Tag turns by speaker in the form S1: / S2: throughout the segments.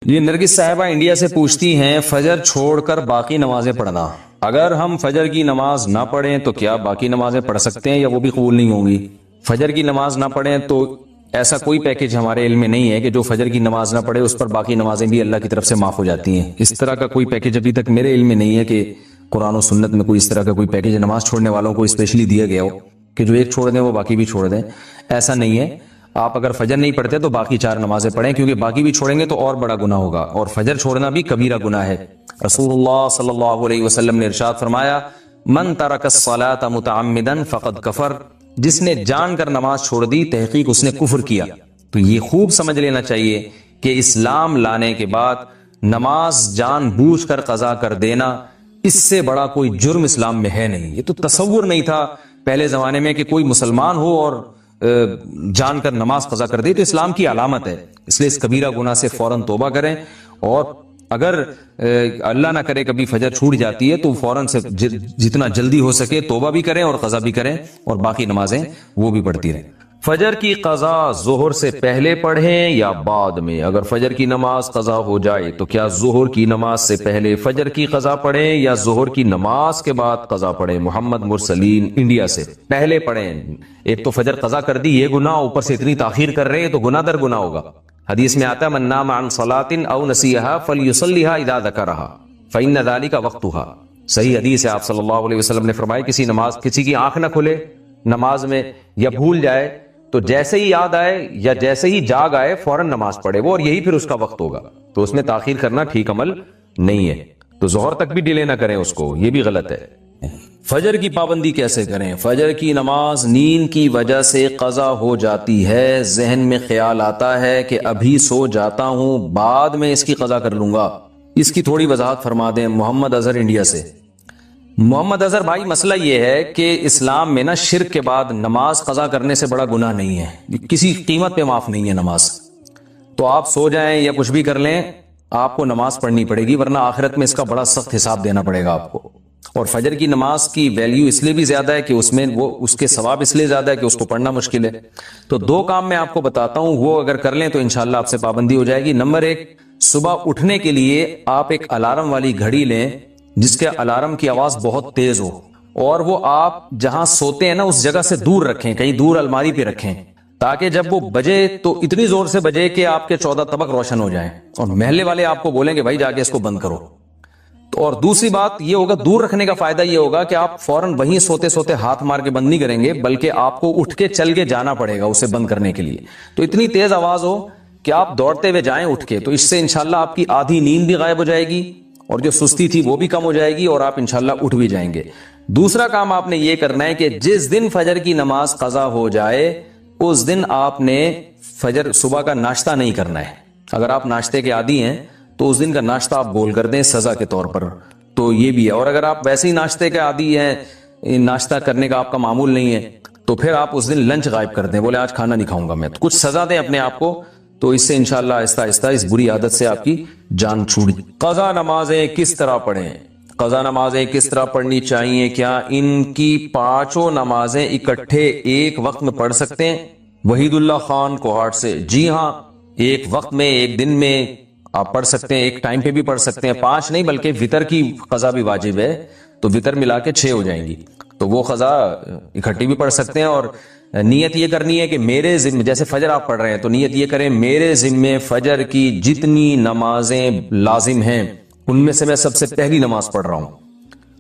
S1: یہ نرگس صاحبہ انڈیا سے پوچھتی ہیں فجر چھوڑ کر باقی نمازیں پڑھنا، اگر ہم فجر کی نماز نہ پڑھیں تو کیا باقی نمازیں پڑھ سکتے ہیں یا وہ بھی قبول نہیں ہوں گی؟ فجر کی نماز نہ پڑھیں تو ایسا کوئی پیکج ہمارے علم میں نہیں ہے کہ جو فجر کی نماز نہ پڑھے اس پر باقی نمازیں بھی اللہ کی طرف سے معاف ہو جاتی ہیں. اس طرح کا کوئی پیکج ابھی تک میرے علم میں نہیں ہے کہ قرآن و سنت میں کوئی اس طرح کا کوئی پیکج نماز چھوڑنے والوں کو اسپیشلی دیا گیا ہو کہ جو ایک چھوڑ دیں وہ باقی بھی چھوڑ دیں. ایسا نہیں ہے. آپ اگر فجر نہیں پڑھتے تو باقی 4 نمازیں پڑھیں، کیونکہ باقی بھی چھوڑیں گے تو اور بڑا گناہ ہوگا، اور فجر چھوڑنا بھی کبیرہ گناہ ہے. رسول اللہ صلی اللہ علیہ وسلم نے ارشاد فرمایا من ترک الصلاۃ متعمدا فقد کفر، جس نے جان کر نماز چھوڑ دی تحقیق اس نے کفر کیا. تو یہ خوب سمجھ لینا چاہیے کہ اسلام لانے کے بعد نماز جان بوجھ کر قضا کر دینا اس سے بڑا کوئی جرم اسلام میں ہے نہیں. یہ تو تصور نہیں تھا پہلے زمانے میں کہ کوئی مسلمان ہو اور جان کر نماز قضا کر دے، تو اسلام کی علامت ہے. اس لیے اس کبیرہ گناہ سے فوراً توبہ کریں، اور اگر اللہ نہ کرے کبھی فجر چھوٹ جاتی ہے تو فوراً سے جتنا جلدی ہو سکے توبہ بھی کریں اور قضا بھی کریں، اور باقی نمازیں وہ بھی پڑھتی رہیں. فجر کی قضا ظہر سے پہلے پڑھیں یا بعد میں؟ اگر فجر کی نماز قضا ہو جائے تو کیا ظہر کی نماز سے پہلے فجر کی قضا پڑھیں یا ظہر کی نماز کے بعد قضا پڑھیں؟ محمد مرسلین انڈیا سے. پہلے پڑھیں. ایک تو فجر قضا کر دی، یہ گناہ، اوپر سے اتنی تاخیر کر رہے ہیں تو گناہ در گناہ ہوگا. حدیث میں آتا ہے من نام عن صلاۃ او نسیها فلیصلیها اذا ذکرها فان ذلك وقتها. صحیح حدیث ہے، آپ صلی اللہ علیہ وسلم نے فرمایا کسی کی آنکھ نہ کھلے نماز میں یا بھول جائے تو جیسے ہی یاد آئے یا جیسے ہی جاگ آئے فوراً نماز پڑھے وہ، اور یہی پھر اس کا وقت ہوگا. تو اس میں تاخیر کرنا ٹھیک عمل نہیں ہے. تو ظہر تک بھی ڈیلے نہ کریں اس کو، یہ بھی غلط ہے. فجر کی پابندی کیسے کریں؟ فجر کی نماز نیند کی وجہ سے قضا ہو جاتی ہے، ذہن میں خیال آتا ہے کہ ابھی سو جاتا ہوں بعد میں اس کی قضا کر لوں گا، اس کی تھوڑی وضاحت فرما دیں. محمد اظہر انڈیا سے. محمد اظہر بھائی، مسئلہ یہ ہے کہ اسلام میں نا شرک کے بعد نماز قضا کرنے سے بڑا گناہ نہیں ہے، کسی قیمت پہ معاف نہیں ہے نماز. تو آپ سو جائیں یا کچھ بھی کر لیں، آپ کو نماز پڑھنی پڑے گی، ورنہ آخرت میں اس کا بڑا سخت حساب دینا پڑے گا آپ کو. اور فجر کی نماز کی ویلیو اس لیے بھی زیادہ ہے کہ اس میں وہ اس کے ثواب اس لیے زیادہ ہے کہ اس کو پڑھنا مشکل ہے. تو 2 کام میں آپ کو بتاتا ہوں، وہ اگر کر لیں تو انشاءاللہ آپ سے پابندی ہو جائے گی. نمبر 1، صبح اٹھنے کے لیے آپ ایک الارم والی گھڑی لیں جس کے الارم کی آواز بہت تیز ہو، اور وہ آپ جہاں سوتے ہیں نا اس جگہ سے دور رکھیں، کہیں دور الماری پہ رکھیں، تاکہ جب وہ بجے تو اتنی زور سے بجے کہ آپ کے 14 طبق روشن ہو جائیں، اور محلے والے آپ کو بولیں کہ بھائی جا کے اس کو بند کرو. اور دوسری بات یہ ہوگا، دور رکھنے کا فائدہ یہ ہوگا کہ آپ فوراً وہیں سوتے سوتے ہاتھ مار کے بند نہیں کریں گے، بلکہ آپ کو اٹھ کے چل کے جانا پڑے گا اسے بند کرنے کے لیے. تو اتنی تیز آواز ہو کہ آپ دوڑتے ہوئے جائیں اٹھ کے، تو اس سے انشاءاللہ آپ کی آدھی نیند بھی غائب ہو جائے گی اور جو سستی تھی وہ بھی کم ہو جائے گی، اور آپ انشاءاللہ اٹھ بھی جائیں گے. دوسرا کام آپ نے یہ کرنا ہے کہ جس دن فجر کی نماز قضا ہو جائے اس دن آپ نے فجر صبح کا ناشتہ نہیں کرنا ہے. اگر آپ ناشتے کے عادی ہیں تو اس دن کا ناشتہ آپ گول کر دیں سزا کے طور پر. تو یہ بھی ہے. اور اگر آپ ویسے ہی ناشتے کے عادی ہیں، ناشتہ کرنے کا آپ کا معمول نہیں ہے، تو پھر آپ اس دن لنچ غائب کر دیں، بولے آج کھانا نہیں کھاؤں گا میں. تو کچھ سزا دیں اپنے آپ کو، تو اس سے انشاءاللہ آہستہ آہستہ اس بری عادت سے آپ کی جان چھوٹ. قضا نمازیں کس طرح پڑھیں؟ قضا نمازیں کس طرح پڑھنی چاہیے؟ کیا ان کی 5 نمازیں اکٹھے ایک وقت میں پڑھ سکتے ہیں؟ وحید اللہ خان کوہاٹ سے. جی ہاں، ایک وقت میں ایک دن میں آپ پڑھ سکتے ہیں، ایک ٹائم پہ بھی پڑھ سکتے ہیں. 5 نہیں بلکہ وتر کی قضا بھی واجب ہے، تو وتر ملا کے 6 ہو جائیں گی، تو وہ قضا اکٹھی بھی پڑھ سکتے ہیں. اور نیت یہ کرنی ہے کہ میرے ذمہ، جیسے فجر آپ پڑھ رہے ہیں تو نیت یہ کریں میرے ذمہ فجر کی جتنی نمازیں لازم ہیں ان میں سے میں سب سے پہلی نماز پڑھ رہا ہوں.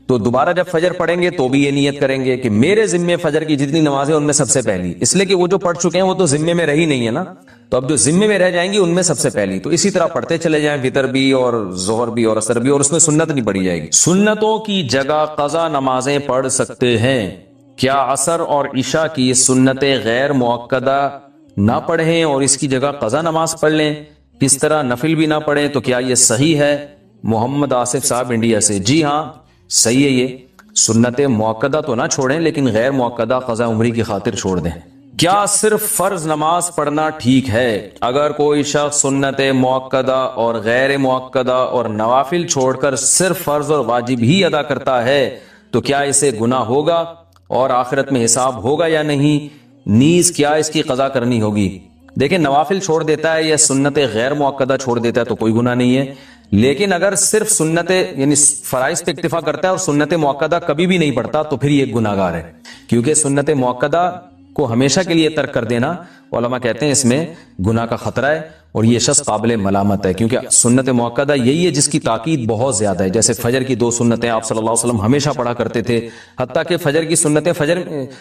S1: تو دوبارہ جب فجر پڑھیں گے تو بھی یہ نیت کریں گے کہ میرے ذمہ فجر کی جتنی نمازیں ان میں سب سے پہلی، اس لیے کہ وہ جو پڑھ چکے ہیں وہ تو ذمہ میں رہی نہیں ہے نا، تو اب جو ذمہ میں رہ جائیں گی ان میں سب سے پہلی. تو اسی طرح پڑھتے چلے جائیں، وتر بھی اور ظہر بھی اور عصر بھی، اور اس میں سنت نہیں پڑھی جائے گی. سنتوں کی جگہ قضا نمازیں پڑھ سکتے ہیں. کیا عصر اور عشاء کی سنتیں غیر مؤکدہ نہ پڑھیں اور اس کی جگہ قضا نماز پڑھ لیں؟ کس طرح نفل بھی نہ پڑھیں تو کیا یہ صحیح ہے؟ محمد آصف صاحب انڈیا سے. جی ہاں صحیح ہے. یہ سنت مؤکدہ تو نہ چھوڑیں لیکن غیر مؤکدہ قضا عمری کی خاطر چھوڑ دیں. کیا صرف فرض نماز پڑھنا ٹھیک ہے؟ اگر کوئی شخص سنت مؤکدہ اور غیر مؤکدہ اور نوافل چھوڑ کر صرف فرض اور واجب ہی ادا کرتا ہے تو کیا اسے گناہ ہوگا اور آخرت میں حساب ہوگا یا نہیں؟ نیز کیا اس کی قضا کرنی ہوگی؟ دیکھیں نوافل چھوڑ دیتا ہے یا سنت غیر مؤکدہ چھوڑ دیتا ہے تو کوئی گناہ نہیں ہے، لیکن اگر صرف سنت یعنی فرائض پہ اکتفا کرتا ہے اور سنت مؤکدہ کبھی بھی نہیں پڑھتا تو پھر یہ گناہگار ہے، کیونکہ سنت مؤکدہ کو ہمیشہ کے لیے ترک کر دینا علماء کہتے ہیں اس میں گناہ کا خطرہ ہے اور یہ شخص قابل ملامت ہے، کیونکہ سنت مؤکدہ یہی ہے جس کی تاکید بہت زیادہ ہے، جیسے فجر کی 2 سنتیں آپ صلی اللہ علیہ وسلم ہمیشہ پڑھا کرتے تھے، حتیٰ کہ فجر کی سنتیں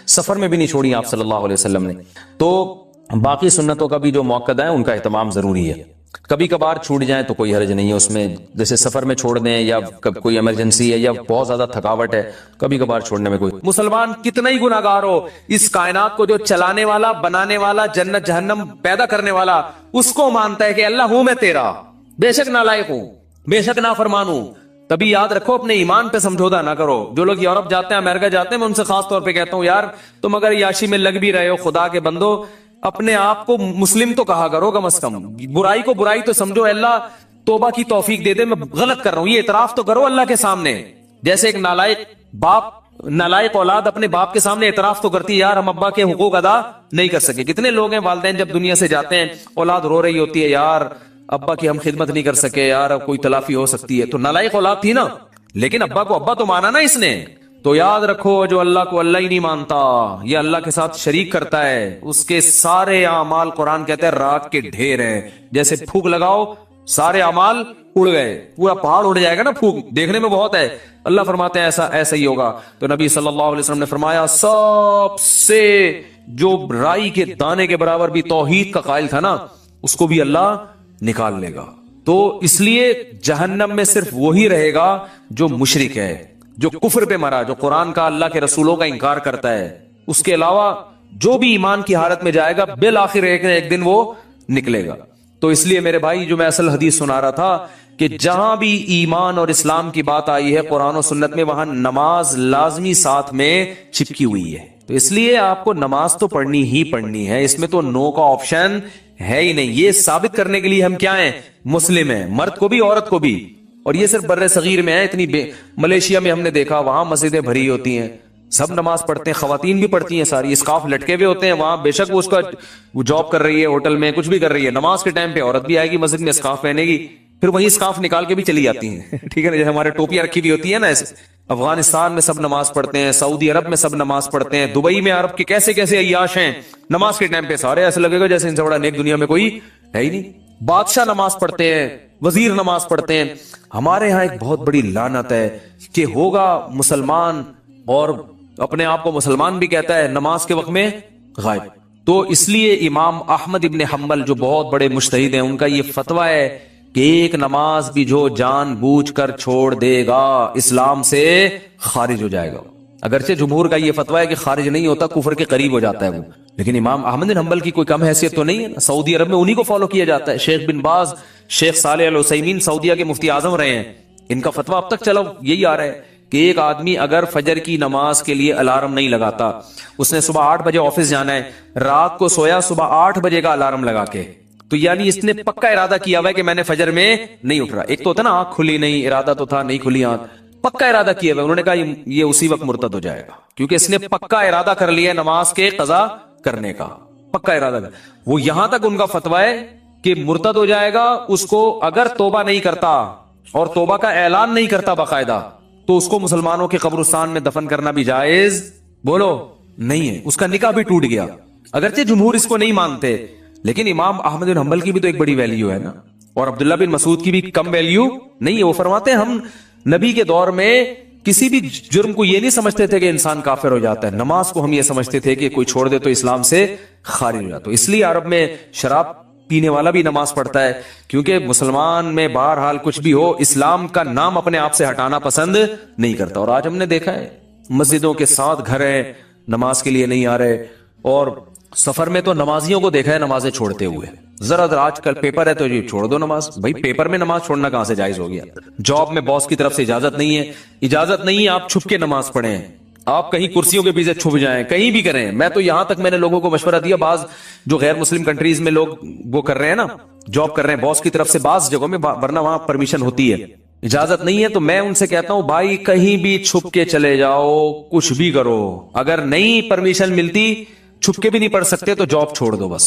S1: سفر میں بھی نہیں چھوڑی آپ صلی اللہ علیہ وسلم نے، تو باقی سنتوں کا بھی جو مؤکدہ ہے ان کا اہتمام ضروری ہے، کبھی کبھار چھوٹ جائیں تو کوئی حرج نہیں ہے اس میں، جیسے سفر میں چھوڑ دیں یا کوئی ایمرجنسی ہے یا بہت زیادہ تھکاوٹ ہے، کبھی کبھار چھوڑنے میں کوئی۔ مسلمان کتنا ہی گناہگار ہو، اس کائنات کو جو چلانے والا، بنانے والا، جنت جہنم پیدا کرنے والا، اس کو مانتا ہے کہ اللہ ہوں میں تیرا، بے شک نالائق ہوں، بے شک نافرمان ہوں۔ تبھی یاد رکھو اپنے ایمان پہ سمجھوتا نہ کرو۔ جو لوگ یورپ جاتے ہیں، امریکہ جاتے ہیں، میں ان سے خاص طور پہ کہتا ہوں یار تم اگر یاشی میں لگ بھی رہے ہو، خدا کے بندو اپنے آپ کو مسلم تو کہا کرو کم از کم، برائی کو برائی تو سمجھو، اللہ توبہ کی توفیق دے دے میں غلط کر رہا ہوں، یہ اعتراف تو کرو اللہ کے سامنے، جیسے ایک نالائق اولاد اپنے باپ کے سامنے اعتراف تو کرتی ہے یار ہم ابا کے حقوق ادا نہیں کر سکے۔ کتنے لوگ ہیں والدین جب دنیا سے جاتے ہیں اولاد رو رہی ہوتی ہے یار ابا کی ہم خدمت نہیں کر سکے، یار کوئی تلافی ہو سکتی ہے، تو نالائق اولاد تھی نا، لیکن ابا کو ابا تو مانا نا اس نے۔ تو یاد رکھو جو اللہ کو اللہ ہی نہیں مانتا، یہ اللہ کے ساتھ شریک کرتا ہے، اس کے سارے اعمال قرآن کہتا ہے راک کے ڈھیر ہیں، جیسے پھونک لگاؤ سارے اعمال اڑ گئے، پورا پہاڑ اڑ جائے گا نا، پھونک دیکھنے میں بہت ہے، اللہ فرماتے ہیں ایسا ہی ہوگا۔ تو نبی صلی اللہ علیہ وسلم نے فرمایا سب سے جو رائی کے دانے کے برابر بھی توحید کا قائل تھا نا، اس کو بھی اللہ نکال لے گا۔ تو اس لیے جہنم میں صرف وہی رہے گا جو مشرک ہے، جو کفر پہ مرا، جو قرآن کا اللہ کے رسولوں کا انکار کرتا ہے، اس کے علاوہ جو بھی ایمان کی حالت میں جائے گا بالآخر ایک دن وہ نکلے گا۔ تو اس لیے میرے بھائی جو میں اصل حدیث سنا رہا تھا کہ جہاں بھی ایمان اور اسلام کی بات آئی ہے قرآن و سنت میں، وہاں نماز لازمی ساتھ میں چپکی ہوئی ہے، تو اس لیے آپ کو نماز تو پڑھنی ہی پڑھنی ہے، اس میں تو نو کا آپشن ہے ہی نہیں۔ یہ ثابت کرنے کے لیے ہم کیا ہیں؟ مسلم ہیں، مرد کو بھی عورت کو بھی، اور یہ صرف بر صغیر میں ہے، اتنی ملیشیا میں ہم نے دیکھا وہاں مسجدیں بھری ہوتی ہیں، سب نماز پڑھتے ہیں، خواتین بھی پڑھتی ہیں ساری، اسکارف لٹکے ہوئے ہوتے ہیں وہاں، بے شک وہ جاب کر رہی ہے، ہوٹل میں کچھ بھی کر رہی ہے، نماز کے ٹائم پہ عورت بھی آئے گی مسجد میں اسکارف پہنے گی، پھر وہی اسکارف نکال کے بھی چلی جاتی ہیں ٹھیک ہے نا، جیسے ہمارے ٹوپیاں رکھی ہوئی ہوتی ہے نا ایسے۔ افغانستان میں سب نماز پڑھتے ہیں، سعودی عرب میں سب نماز پڑھتے ہیں، دبئی میں عرب کے کیسے کیسے عیاش ہیں، نماز کے ٹائم پہ سارے ایسے لگے گا جیسے ان سے بڑا نیک دنیا میں کوئی ہے ہی نہیں۔ بادشاہ نماز پڑھتے ہیں، وزیر نماز پڑھتے ہیں۔ ہمارے ہاں ایک بہت بڑی لعنت ہے کہ ہوگا مسلمان اور اپنے آپ کو مسلمان بھی کہتا ہے، نماز کے وقت میں غائب۔ تو اس لیے امام احمد ابن حنبل جو بہت بڑے مجتہد ہیں، ان کا یہ فتویٰ ہے کہ ایک نماز بھی جو جان بوجھ کر چھوڑ دے گا اسلام سے خارج ہو جائے گا۔ اگرچہ جمہور کا یہ فتویٰ ہے کہ خارج نہیں ہوتا، کفر کے قریب ہو جاتا ہے وہ، لیکن امام احمد بن حنبل کی کوئی کم حیثیت تو نہیں ہے، سعودی عرب میں انہی کو فالو کیا جاتا ہے۔ شیخ بن باز، شیخ صالح العثیمین سعودیہ کے مفتی اعظم رہے ہیں، ان کا فتویٰ اب تک چلو یہی آ رہا ہے کہ ایک آدمی اگر فجر کی نماز کے لیے الارم نہیں لگاتا، اس نے صبح 8 بجے آفس جانا ہے، رات کو سویا صبح 8 بجے کا الارم لگا کے، تو یعنی اس نے پکا ارادہ کیا ہوا ہے کہ میں نے فجر میں نہیں اٹھ رہا۔ ایک تو ہوتا نا آنکھ کھلی نہیں، ارادہ تو تھا نہیں کھلی آنکھ، پکا ارادہ کیا ہوا ہے، انہوں نے کہا یہ اسی وقت مرتد ہو جائے گا، کیونکہ اس نے پکا ارادہ کر لیا نماز کے قضا کرنے کا، پکا ارادہ کر۔ وہ یہاں تک ان کا فتویٰ ہے کہ مرتد ہو جائے گا، اس کو اگر توبہ نہیں کرتا اور توبہ کا اعلان نہیں کرتا باقاعدہ، تو اس کو مسلمانوں کے قبرستان میں دفن کرنا بھی جائز بولو نہیں ہے، اس کا نکاح بھی ٹوٹ گیا۔ اگرچہ جمہور اس کو نہیں مانتے، لیکن امام احمد بن حنبل کی بھی تو ایک بڑی ویلیو ہے نا، اور عبداللہ بن مسعود کی بھی کم ویلیو نہیں ہے۔ وہ فرماتے ہیں ہم نبی کے دور میں کسی بھی جرم کو یہ نہیں سمجھتے تھے کہ انسان کافر ہو جاتا ہے، نماز کو ہم یہ سمجھتے تھے کہ کوئی چھوڑ دے تو اسلام سے خارج ہو جاتا ہے۔ اس لیے عرب میں شراب پینے والا بھی نماز پڑھتا ہے، کیونکہ مسلمان میں بہرحال کچھ بھی ہو اسلام کا نام اپنے آپ سے ہٹانا پسند نہیں کرتا۔ اور آج ہم نے دیکھا ہے مسجدوں کے ساتھ گھر ہیں، نماز کے لیے نہیں آ رہے، اور سفر میں تو نمازیوں کو دیکھا ہے نمازیں چھوڑتے ہوئے، ذرا آج کل پیپر ہے تو یہ چھوڑ دو نماز، بھائی پیپر میں نماز چھوڑنا کہاں سے جائز ہو گیا؟ جاب میں باس کی طرف سے اجازت نہیں ہے آپ چھپ کے نماز پڑھیں، آپ کہیں کرسیوں کے پیچھے چھپ جائیں، کہیں بھی کریں۔ میں تو یہاں تک میں نے لوگوں کو مشورہ دیا، بعض جو غیر مسلم کنٹریز میں لوگ وہ کر رہے ہیں نا، جاب کر رہے ہیں باس کی طرف سے بعض جگہوں میں، ورنہ وہاں پرمیشن ہوتی ہے، اجازت نہیں ہے، تو میں ان سے کہتا ہوں بھائی کہیں بھی چھپ کے چلے جاؤ، کچھ بھی کرو، اگر نہیں پرمیشن ملتی چھپ کے بھی نہیں پڑھ سکتے تو جاب چھوڑ دو بس،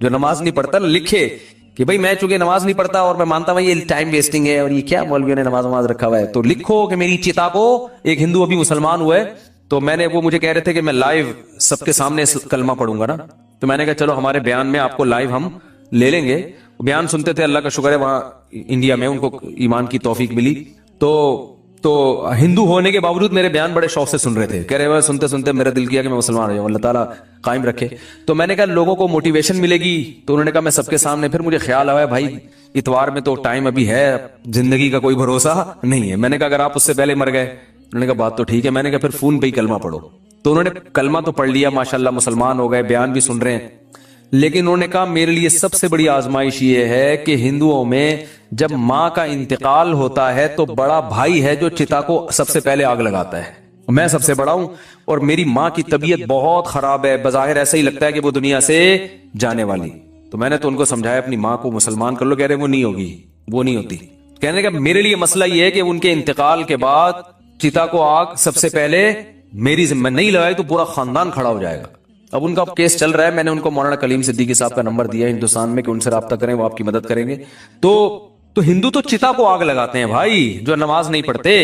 S1: جو نماز نہیں پڑھتا لکھے کہ بھائی میں چونکہ نماز نہیں پڑھتا اور میں مانتا ہوں یہ ٹائم ویسٹنگ ہے اور یہ کیا مولویوں نے نماز رکھا ہوا ہے، تو لکھو کہ میری چتا کو، ایک ہندو ابھی مسلمان ہوا ہے تو میں نے، وہ مجھے کہہ رہے تھے کہ میں لائیو سب کے سامنے کلمہ پڑھوں گا نا، تو میں نے کہا چلو ہمارے بیان میں آپ کو لائیو ہم لے لیں گے. بیان سنتے تھے، اللہ کا شکر ہے وہاں انڈیا میں ان کو ایمان کی توفیق ملی، تو ہندو ہونے کے باوجود میرے بیان بڑے شوق سے سن رہے تھے، کہہ رہے ہیں سنتے سنتے میرا دل کیا کہ میں مسلمان ہو جاؤں، اللہ تعالیٰ قائم رکھے. تو میں نے کہا لوگوں کو موٹیویشن ملے گی، تو انہوں نے کہا میں سب کے سامنے. پھر مجھے خیال آیا بھائی اتوار میں تو ٹائم ابھی ہے، زندگی کا کوئی بھروسہ نہیں ہے. میں نے کہا اگر آپ اس سے پہلے مر گئے، انہوں نے کہا بات تو ٹھیک ہے. میں نے کہا پھر فون پہ ہی کلمہ پڑھو. تو انہوں نے کلمہ تو پڑھ لیا ماشاءاللہ، مسلمان ہو گئے، بیان بھی سن رہے ہیں. لیکن انہوں نے کہا میرے لیے سب سے بڑی آزمائش یہ ہے کہ ہندوؤں میں جب ماں کا انتقال ہوتا ہے تو بڑا بھائی ہے جو چتا کو سب سے پہلے آگ لگاتا ہے. میں سب سے بڑا ہوں اور میری ماں کی طبیعت بہت خراب ہے، بظاہر ایسا ہی لگتا ہے کہ وہ دنیا سے جانے والی. تو میں نے تو ان کو سمجھایا اپنی ماں کو مسلمان کر لو، کہہ رہے وہ نہیں ہوگی، وہ نہیں ہوتی. کہنے کا میرے لیے مسئلہ یہ ہے کہ ان کے انتقال کے بعد چتا کو آگ سب سے پہلے میری ذمہ نہیں لگائی تو پورا خاندان کھڑا ہو جائے گا. اب ان کا کیس چل رہا ہے، میں نے ان کو مولانا کلیم صدیقی صاحب کا نمبر دیا ہندوستان میں کہ ان سے رابطہ کریں، وہ آپ کی مدد کریں گے. تو ہندو تو چتا کو آگ لگاتے ہیں بھائی، جو نماز نہیں پڑھتے.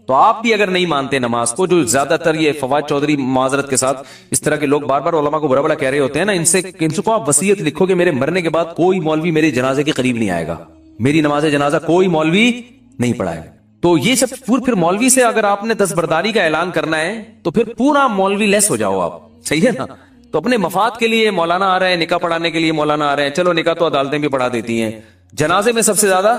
S1: تو آپ بھی اگر نہیں مانتے نماز کو، جو زیادہ تر یہ فواد چودھری معذرت کے ساتھ اس طرح کے لوگ بار بار علماء کو برا بڑا کہہ رہے ہوتے ہیں نا، ان سے کو آپ وصیت لکھو کہ میرے مرنے کے بعد کوئی مولوی میرے جنازے کے قریب نہیں آئے گا، میری نماز جنازہ کوئی مولوی نہیں پڑھائے گا. تو یہ سب پھر مولوی سے اگر آپ نے دستبرداری کا اعلان کرنا ہے تو پھر پورا مولوی لیس ہو جاؤ آپ، صحیح ہے نا. تو اپنے مفاد کے لیے مولانا آ رہے ہیں، نکاح پڑھانے کے لیے مولانا آ رہے ہیں، چلو نکاح تو عدالتیں بھی پڑھا دیتی ہیں، جنازے میں سب سے زیادہ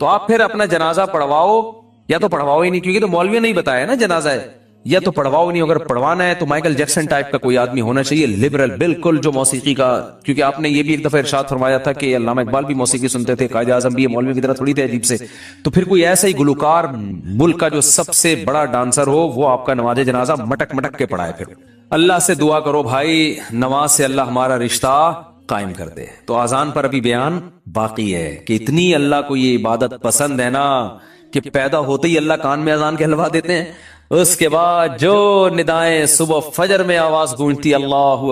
S1: تو آپ پھر اپنا جنازہ پڑھواؤ یا تو پڑھواؤ ہی نہیں، کیونکہ تو مولوی نہیں بتایا نا جنازہ ہے، یا تو پڑھواؤ نہیں. اگر پڑھوانا ہے تو مائیکل جیکسن ٹائپ کا کوئی آدمی ہونا چاہیے، لبرل بالکل، جو موسیقی کا، کیونکہ آپ نے یہ بھی ایک دفعہ ارشاد فرمایا تھا کہ علامہ اقبال بھی موسیقی سنتے تھے، قائد اعظم بھی، مولوی کی طرح تھوڑی تھے عجیب سے. تو پھر کوئی ایسا ہی گلوکار ملک کا جو سب سے بڑا ڈانسر ہو، وہ آپ کا نماز جنازہ مٹک مٹک کے پڑھائے. پھر اللہ سے دعا کرو بھائی، نماز سے اللہ ہمارا رشتہ قائم کر دے. تو اذان پر ابھی بیان باقی ہے کہ اتنی اللہ کو یہ عبادت پسند ہے نا کہ پیدا ہوتے ہی اللہ کان میں اذان کہلوا دیتے ہیں. اس کے بعد جو ندائیں صبح فجر میں آواز گونجتی، اللہ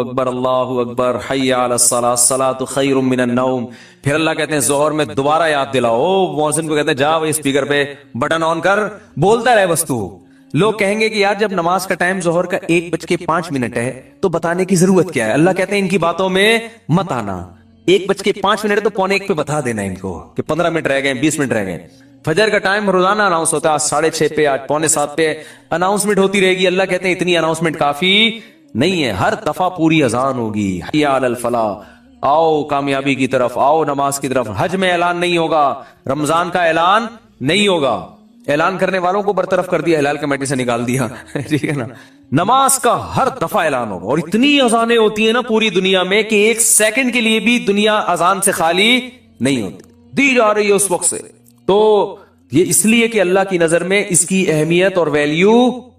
S1: اکبر حی علی الصلاۃ، الصلاۃ خیر من النوم، پھر اللہ کہتے ہیں ظہر میں دوبارہ یاد دلاؤ، مؤذن کو کہتے ہیں جا وہ اسپیکر پہ بٹن آن کر، بولتا رہے بس تو. لوگ کہیں گے کہ یار جب نماز کا ٹائم ظہر کا 1:05 ہے تو بتانے کی ضرورت کیا ہے. اللہ کہتے ہیں ان کی باتوں میں مت آنا، 1:05 ہے تو 1:45 پہ بتا دینا ان کو کہ 15 منٹ رہ گئے، 20 منٹ رہ گئے. فجر کا ٹائم روزانہ اناؤنس ہوتا ہے، 6:30 پہ، آج 6:45 پہ اناؤنسمنٹ ہوتی رہے گی. اللہ کہتے ہیں اتنی اناؤنسمنٹ کافی نہیں ہے، ہر دفعہ پوری اذان ہوگی، حی علی الفلاح، آؤ کامیابی کی طرف، آؤ نماز کی طرف. حج میں اعلان نہیں ہوگا، رمضان کا اعلان نہیں ہوگا، اعلان کرنے والوں کو برطرف کر دیا، ہلال کمیٹی سے نکال دیا، ٹھیک ہے نا. نماز کا ہر دفعہ اعلان ہوگا، اور اتنی اذانیں ہوتی ہیں نا پوری دنیا میں کہ ایک سیکنڈ کے لیے بھی دنیا اذان سے خالی نہیں ہوتی، دی جا رہی ہے اس وقت سے. تو یہ اس لیے کہ اللہ کی نظر میں اس کی اہمیت اور ویلیو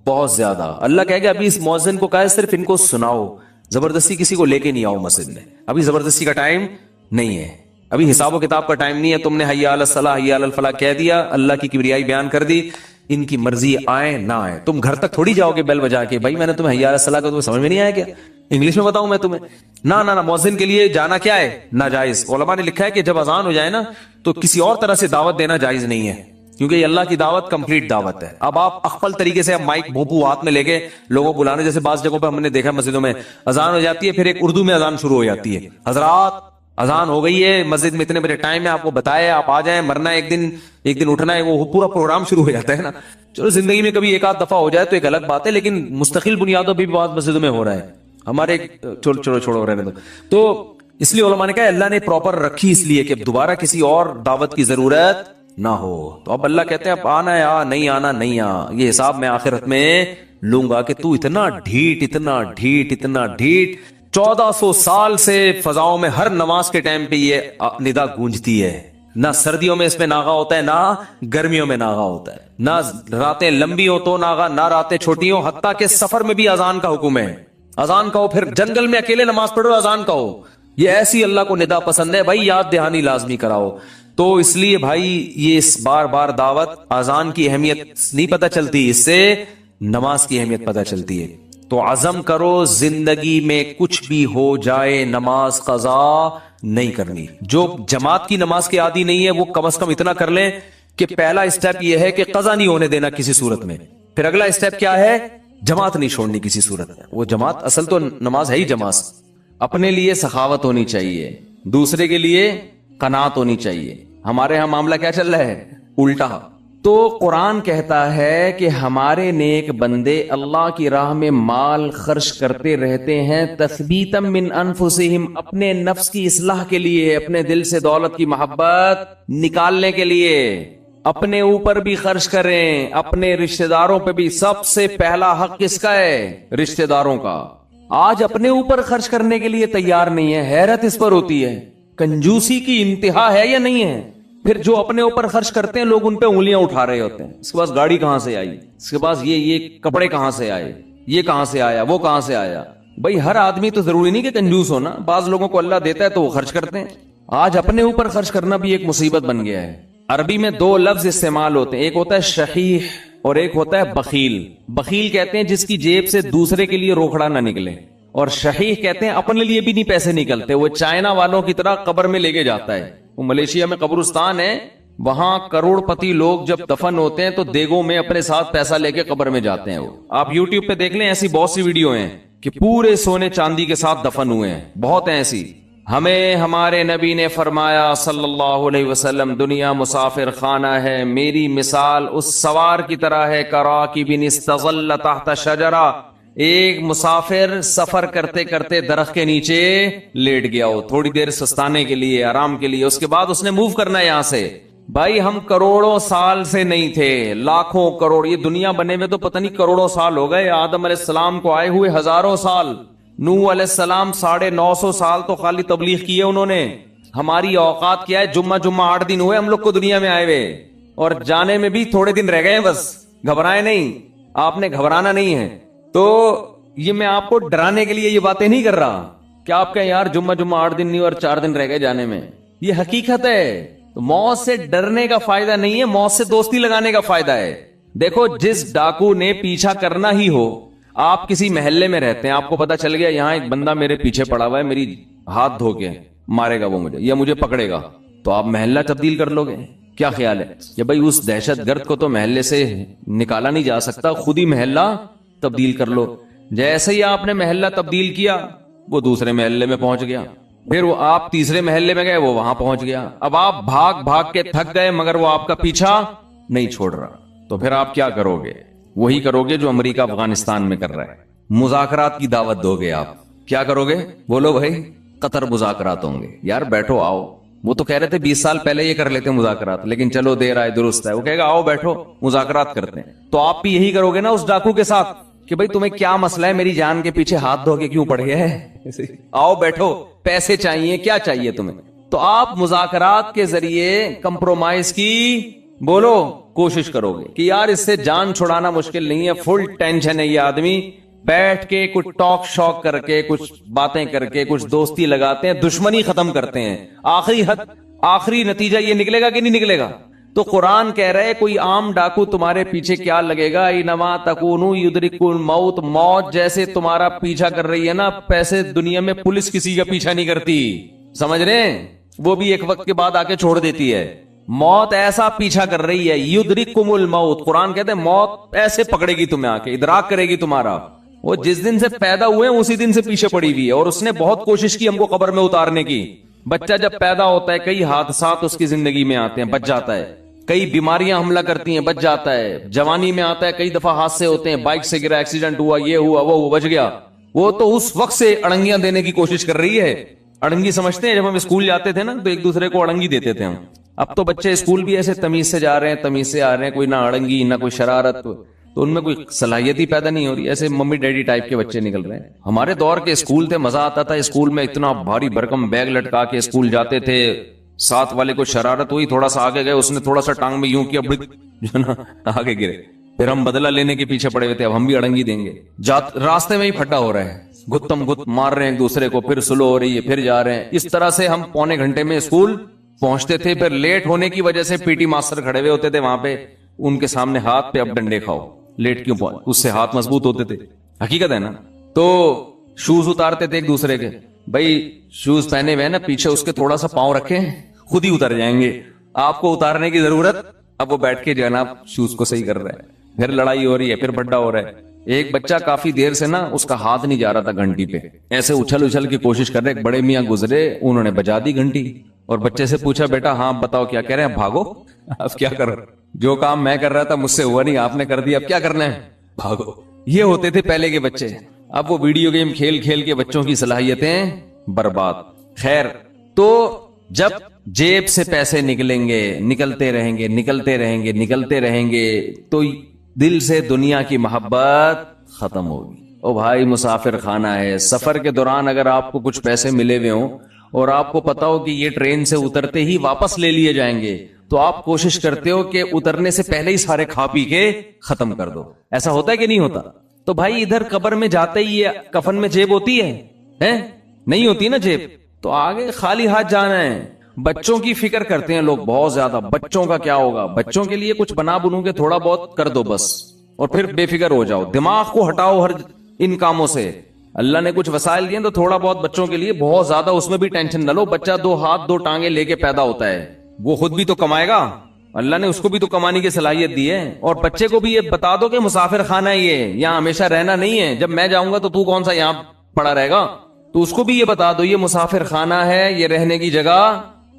S1: بہت زیادہ. اللہ کہے گا ابھی اس مؤذن کو کہا ہے صرف ان کو سناؤ، زبردستی کسی کو لے کے نہیں آؤ مسجد میں، ابھی زبردستی کا ٹائم نہیں ہے، ابھی حساب و کتاب کا ٹائم نہیں ہے. تم نے حی علی الصلاح حی علی الفلاح کہہ دیا، اللہ کی کبریائی بیان کر دی، ان کی مرضی آئے نہ آئے. تم گھر تک تھوڑی جاؤ گے بیل بجا کے، بھائی میں نے تمہیں حی علی الصلاح کا تمہیں سمجھ میں نہیں آیا کیا، انگلش میں بتاؤں میں تمہیں؟ نہ مؤذن کے لیے جانا کیا ہے، ناجائز. علماء نے لکھا ہے کہ جب اذان ہو جائے نا تو کسی اور طرح سے دعوت دینا جائز نہیں ہے، کیونکہ یہ اللہ کی دعوت کمپلیٹ دعوت ہے. اب آپ اخفل طریقے سے مائک بھوپو ہاتھ میں لے کے لوگوں کو بلانے، جیسے بعض جگہوں پہ ہم نے دیکھا مسجدوں میں اذان ہو جاتی ہے، پھر ایک اردو میں اذان شروع ہو جاتی ہے، حضرات اذان ہو گئی ہے، مسجد میں اتنے بجے ٹائم ہے، آپ کو بتایا آپ آ جائیں، مرنا ایک دن اٹھنا ہے، وہ پورا پروگرام شروع ہو جاتا ہے نا. چلو زندگی میں کبھی ایک آدھ دفعہ ہو جائے تو ایک الگ بات ہے، لیکن مستقل بنیادوں پہ بھی بہت مسجدوں میں ہو رہا ہے ہمارے. چھوڑو رہنے دو. تو اس لیے علماء نے کہا اللہ نے پراپر رکھی اس لیے کہ دوبارہ کسی اور دعوت کی ضرورت نہ ہو. تو اب اللہ کہتے ہیں اب آنا ہے آ، نہیں آنا نہیں آ، یہ حساب میں آخرت میں لوں گا کہ تو اتنا ڈھیٹ 1400 سال سے فضاؤں میں ہر نماز کے ٹائم پہ یہ ندا گونجتی ہے. نہ سردیوں میں اس میں ناغا ہوتا ہے، نہ گرمیوں میں ناغا ہوتا ہے، نہ راتیں لمبی ہو تو ناغا، نہ راتیں چھوٹی ہو، حتیٰ کہ سفر میں بھی اذان کا حکم ہے. اذان کہو، پھر جنگل میں اکیلے نماز پڑھو اذان کہو. یہ ایسی اللہ کو ندا پسند ہے بھائی، یاد دہانی لازمی کراؤ. تو اس لیے بھائی یہ اس بار دعوت، اذان کی اہمیت نہیں پتہ چلتی، اس سے نماز کی اہمیت پتہ چلتی ہے. تو عزم کرو زندگی میں کچھ بھی ہو جائے نماز قضا نہیں کرنی. جو جماعت کی نماز کے عادی نہیں ہے وہ کم از کم اتنا کر لیں کہ پہلا اسٹیپ یہ ہے کہ قضا نہیں ہونے دینا کسی صورت میں. پھر اگلا اسٹیپ کیا ہے؟ جماعت نہیں چھوڑنی کسی صورت میں. وہ جماعت اصل تو نماز ہے ہی جماعت. اپنے لیے سخاوت ہونی چاہیے, دوسرے کے لیے قناعت ہونی چاہیے. ہمارے ہاں معاملہ کیا چل رہا ہے؟ الٹا. تو قرآن کہتا ہے کہ ہمارے نیک بندے اللہ کی راہ میں مال خرچ کرتے رہتے ہیں تثبیتا من انفسہم, اپنے نفس کی اصلاح کے لیے, اپنے دل سے دولت کی محبت نکالنے کے لیے. اپنے اوپر بھی خرچ کریں, اپنے رشتہ داروں پہ بھی. سب سے پہلا حق کس کا ہے؟ رشتہ داروں کا. آج اپنے اوپر خرچ کرنے کے لیے تیار نہیں ہے, حیرت اس پر ہوتی ہے. کنجوسی کی انتہا ہے یا نہیں ہے؟ پھر جو اپنے اوپر خرچ کرتے ہیں لوگ ان پہ انگلیاں اٹھا رہے ہوتے ہیں. اس کے پاس گاڑی کہاں سے آئی, اس کے پاس یہ کپڑے کہاں سے آئے, یہ کہاں سے آیا, وہ کہاں سے آیا. بھائی ہر آدمی تو ضروری نہیں کہ کنجوس ہونا, بعض لوگوں کو اللہ دیتا ہے تو وہ خرچ کرتے ہیں. آج اپنے اوپر خرچ کرنا بھی ایک مصیبت بن گیا ہے. عربی میں دو لفظ استعمال ہوتے ہیں, ایک ہوتا ہے شحیح اور ایک ہوتا ہے بخیل. بخیل کہتے ہیں جس کی جیب سے دوسرے کے لیے روکڑا نہ نکلے, اور شحیح کہتے ہیں اپنے لیے بھی نہیں پیسے نکلتے. وہ چائنا والوں کی طرح قبر میں لے کے جاتا ہے. وہ ملیشیا میں قبرستان ہے, وہاں کروڑ پتی لوگ جب دفن ہوتے ہیں تو دیگوں میں اپنے ساتھ پیسہ لے کے قبر میں جاتے ہیں. وہ آپ یوٹیوب پہ دیکھ لیں, ایسی بہت سی ویڈیو ہیں کہ پورے سونے چاندی کے ساتھ دفن ہوئے ہیں, بہت ہیں ایسی. ہمیں ہمارے نبی نے فرمایا صلی اللہ علیہ وسلم, دنیا مسافر خانہ ہے, میری مثال اس سوار کی طرح ہے کراکب استظل تحت شجرہ. ایک مسافر سفر کرتے کرتے درخت کے نیچے لیٹ گیا ہو تھوڑی دیر سستانے کے لیے, آرام کے لیے, اس کے بعد اس نے موو کرنا ہے یہاں سے. بھائی ہم کروڑوں سال سے نہیں تھے, لاکھوں کروڑ, یہ دنیا بنے میں تو پتہ نہیں کروڑوں سال ہو گئے. آدم علیہ السلام کو آئے ہوئے ہزاروں سال, نوح علیہ السلام 950 سال تو خالی تبلیغ کی ہے انہوں نے. ہماری اوقات کیا ہے؟ جمعہ 8 دن ہوئے ہم لوگ کو دنیا میں آئے ہوئے, اور جانے میں بھی تھوڑے دن رہ گئے ہیں بس. گھبرائے نہیں, آپ نے گھبرانا نہیں ہے. تو یہ میں آپ کو ڈرانے کے لیے یہ باتیں نہیں کر رہا کہ آپ کہیں یار جمعہ 8 دن نہیں اور 4 دن رہ گئے جانے میں. یہ حقیقت ہے. تو موت سے ڈرنے کا فائدہ نہیں ہے, موت سے دوستی لگانے کا فائدہ ہے. دیکھو جس ڈاکو نے پیچھا کرنا ہی ہو, آپ کسی محلے میں رہتے ہیں, آپ کو پتا چل گیا یہاں ایک بندہ میرے پیچھے پڑا ہوا ہے, میری ہاتھ دھو کے مارے گا وہ مجھے یا مجھے پکڑے گا, تو آپ محلہ تبدیل کر لو گے. کیا خیال ہے کہ بھائی اس دہشت گرد کو تو محلے سے نکالا نہیں جا سکتا, خود ہی محلہ تبدیل کر لو. جیسے ہی آپ نے محلہ تبدیل کیا وہ دوسرے محلے میں پہنچ گیا, پھر وہ آپ تیسرے محلے میں گئے وہ وہاں پہنچ گیا. اب آپ بھاگ بھاگ کے تھک گئے مگر وہ آپ کا پیچھا نہیں چھوڑ رہا, تو پھر آپ کیا کرو گے؟ وہی کرو گے جو امریکہ افغانستان میں کر رہا ہے, مذاکرات کی دعوت دو گے. آپ کیا کرو گے؟ بولو بھائی قطر مذاکرات ہوں گے. یار بیٹھو آؤ, وہ تو کہہ رہے تھے 20 سال پہلے یہ کر لیتے مذاکرات, لیکن چلو دیر آئے درست ہے. وہ کہے گا آؤ بیٹھو مذاکرات کرتے ہیں. تو آپ بھی یہی کرو گے نا اس ڈاکو کے ساتھ کہ بھائی تمہیں کیا مسئلہ ہے, میری جان کے پیچھے ہاتھ دھو کے کیوں پڑ گئے ہیں, آؤ بیٹھو, پیسے چاہیے, کیا چاہیے تمہیں. تو آپ مذاکرات کے ذریعے کمپرومائز کی بولو کوشش کرو گے کہ یار اس سے جان چھڑانا مشکل نہیں ہے, فل ٹینشن ہے یہ آدمی, بیٹھ کے کچھ ٹاک شاک کر کے کچھ باتیں کر کے کچھ دوستی لگاتے ہیں, دشمنی ختم کرتے ہیں. آخری نتیجہ یہ نکلے گا کہ نہیں نکلے گا؟ تو قرآن کہہ رہے کوئی عام ڈاکو تمہارے پیچھے کیا لگے گا, انما تکونوا یدرککم الموت, موت جیسے تمہارا پیچھا کر رہی ہے نا, پیسے دنیا میں پولیس کسی کا پیچھا نہیں کرتی, سمجھ رہے ہیں, وہ بھی ایک وقت کے بعد آ کے چھوڑ دیتی ہے. موت ایسا پیچھا کر رہی ہے, یدرککم الموت, قرآن کہتے ہیں موت ایسے پکڑے گی تمہیں, آ کے ادراک کرے گی تمہارا. وہ جس دن سے پیدا ہوئے ہیں اسی دن سے پیچھے پڑی ہوئی ہے, اور اس نے بہت کوشش کی ہم کو قبر میں اتارنے کی. بچہ جب پیدا ہوتا ہے کئی حادثات اس کی زندگی میں آتے ہیں, بچ جاتا ہے, کئی بیماریاں حملہ کرتی ہیں, بچ جاتا ہے. جوانی میں آتا ہے, کئی دفعہ حادثے ہوتے ہیں, بائک سے گرا, ایکسیڈنٹ ہوا, یہ ہوا, وہ بچ گیا. وہ تو اس وقت سے اڑنگیاں دینے کی کوشش کر رہی ہے. اڑنگی سمجھتے ہیں, جب ہم اسکول جاتے تھے نا تو ایک دوسرے کو اڑنگی دیتے تھے ہم. اب تو بچے اسکول بھی ایسے تمیز سے جا رہے ہیں, تمیز سے آ رہے ہیں, کوئی نہ اڑنگی نہ کوئی شرارت, تو ان میں کوئی صلاحیت ہی پیدا نہیں ہو رہی, ایسے ممی ڈیڈی ٹائپ کے بچے نکل رہے ہیں. ہمارے دور کے اسکول تھے, مزہ آتا تھا اسکول میں, اتنا بھاری بھرکم بیگ لٹکا کے اسکول جاتے تھے. ساتھ والے کو شرارت ہوئی, تھوڑا سا آگے گئے, اس نے تھوڑا سا ٹانگ میں یوں کیا, جو نا آگے گرے, پھر ہم بدلہ لینے کے پیچھے پڑے ہوئے تھے, اب ہم بھی اڑنگی دیں گے. راستے میں ہی پھڈا ہو رہا ہے, گتم گت مار رہے ہیں ایک دوسرے کو, پھر سلو ہو رہی ہے, پھر جا رہے ہیں. اس طرح سے ہم پونے گھنٹے میں اسکول پہنچتے تھے. پھر لیٹ ہونے کی وجہ سے پی ٹی ماسٹر کھڑے ہوئے ہوتے تھے وہاں پہ, ان کے سامنے ہاتھ پہ اب ڈنڈے کھاؤ, لیٹ کیوں پہنچ, اس سے ہاتھ مضبوط ہوتے تھے. حقیقت ہے نا. تو شوز اتارتے تھے ایک دوسرے کے, بھائی شوز پہنے ہوئے نا, پیچھے اس کے تھوڑا سا پاؤں رکھیں, خود ہی اتر جائیں گے, آپ کو اتارنے کی ضرورت. اب وہ بیٹھ کے جو ہے نا شوز کو صحیح کر رہا ہے, پھر لڑائی ہو رہی ہے, پھر بھڈا ہو رہا ہے. ایک بچہ کافی دیر سے نا اس کا ہاتھ نہیں جا رہا تھا گھنٹی پہ, ایسے اچھل اچھل کی کوشش کر رہے, ایک بڑے میاں گزرے, انہوں نے بجا دی گھنٹی, اور بچے سے پوچھا بیٹا ہاں بتاؤ کیا کہہ رہے ہیں, بھاگو. اب کیا کر, جو کام میں کر رہا تھا مجھ سے ہوا نہیں, آپ نے کر دیا, اب کیا کرنا ہے, بھاگو. یہ ہوتے تھے پہلے کے بچے. اب وہ ویڈیو گیم کھیل کھیل کے بچوں کی صلاحیتیں برباد. خیر, تو جب جیب سے پیسے نکلیں گے, نکلتے رہیں گے, نکلتے رہیں گے, نکلتے رہیں گے, تو دل سے دنیا کی محبت ختم ہوگی. او بھائی مسافر خانہ ہے, سفر کے دوران اگر آپ کو کچھ پیسے ملے ہوئے ہوں اور آپ کو پتا ہو کہ یہ ٹرین سے اترتے ہی واپس لے لیے جائیں گے, تو آپ کوشش کرتے ہو کہ اترنے سے پہلے ہی سارے کھا پی کے ختم کر دو. ایسا ہوتا ہے کہ نہیں ہوتا؟ تو بھائی ادھر قبر میں جاتے ہی کفن میں جیب ہوتی ہے نہیں ہوتی نا جیب, تو آگے خالی ہاتھ جانا ہے. بچوں کی فکر کرتے ہیں لوگ بہت زیادہ, بچوں کا کیا ہوگا, بچوں کے لیے کچھ بنا بنو کے تھوڑا بہت کر دو بس, اور پھر بے فکر ہو جاؤ, دماغ کو ہٹاؤ ہر ان کاموں سے. اللہ نے کچھ وسائل دیے تو تھوڑا بہت بچوں کے لیے, بہت زیادہ اس میں بھی ٹینشن نہ لو. بچہ 2 ہاتھ 2 ٹانگیں لے کے پیدا ہوتا ہے, وہ خود بھی تو کمائے گا, اللہ نے اس کو بھی تو کمانے کی صلاحیت دی ہے. اور بچے کو بھی یہ بتا دو کہ مسافر خانہ یہ یہاں ہمیشہ رہنا نہیں ہے, جب میں جاؤں گا تو کون سا یہاں پڑا رہے گا, تو اس کو بھی یہ بتا دو یہ مسافر خانہ ہے, یہ رہنے کی جگہ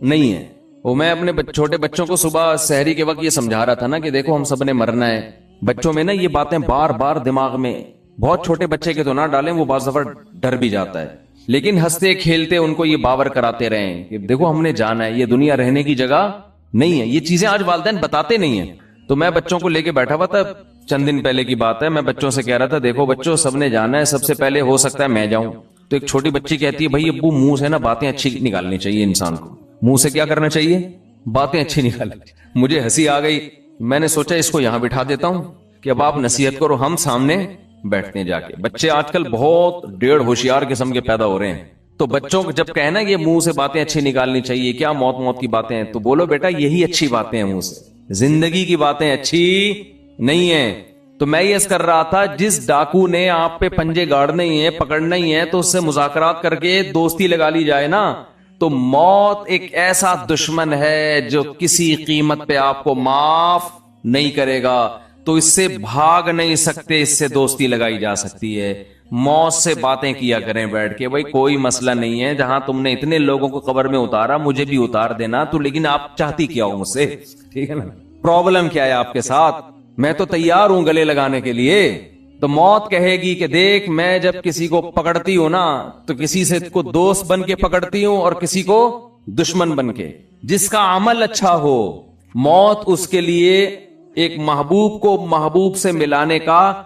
S1: نہیں ہے. وہ میں اپنے چھوٹے بچوں کو صبح سحری کے وقت یہ سمجھا رہا تھا نا کہ دیکھو ہم سب نے مرنا ہے. بچوں میں نا یہ باتیں بار بار دماغ میں, بہت چھوٹے بچے کے تو نہ ڈالیں, وہ بعض دفعہ ڈر بھی جاتا ہے, لیکن ہنستے کھیلتے ان کو یہ باور کراتے رہیں کہ دیکھو ہم نے جانا ہے, یہ دنیا رہنے کی جگہ نہیں ہے. یہ چیزیں آج والدین بتاتے نہیں ہیں. تو میں بچوں کو لے کے بیٹھا ہوا تھا, چند دن پہلے کی بات ہے, میں بچوں سے کہہ رہا تھا دیکھو بچوں سب نے جانا ہے, سب سے پہلے ہو سکتا ہے میں جاؤں. تو ایک چھوٹی بچی کہتی ہے بھائی ابو منہ سے نا باتیں اچھی نکالنی چاہیے, انسان کو منہ سے کیا کرنا چاہیے, باتیں اچھی نکالنی. مجھے ہنسی آ گئی, میں نے سوچا اس کو یہاں بٹھا دیتا ہوں کہ اب آپ نصیحت کرو, ہم سامنے بیٹھتے ہیں جا کے. بچے آج کل بہت ڈیڑھ ہوشیار قسم کے پیدا ہو رہے ہیں, تو بچوں کو جب کہنا یہ منہ سے باتیں اچھی نکالنی چاہیے, کیا موت کی باتیں ہیں, تو بولو بیٹا یہی اچھی باتیں ہیں منہ سے, زندگی کی باتیں اچھی نہیں ہیں. تو میں یہ کر رہا تھا جس ڈاکو نے آپ پہ پنجے گاڑنے ہی ہیں, پکڑنا ہی ہے, تو اس سے مذاکرات کر کے دوستی لگا لی جائے نا, تو موت ایک ایسا دشمن ہے جو کسی قیمت پہ آپ کو معاف نہیں کرے گا. تو اس سے بھاگ نہیں سکتے, اس سے دوستی لگائی جا سکتی ہے. موت سے باتیں کیا کریں بیٹھ کے, بھائی کوئی مسئلہ نہیں ہے, جہاں تم نے اتنے لوگوں کو قبر میں اتارا مجھے بھی اتار دینا, تو لیکن آپ چاہتی کیا ہو مجھ سے, ٹھیک ہے نا, پرابلم کیا ہے آپ کے ساتھ, میں تو تیار ہوں گلے لگانے کے لیے. تو موت کہے گی کہ دیکھ میں جب کسی کو پکڑتی ہوں نا تو کسی سے کو دوست بن کے پکڑتی ہوں اور کسی کو دشمن بن کے. جس کا عمل اچھا ہو موت اس کے لیے ایک محبوب کو محبوب سے ملانے کا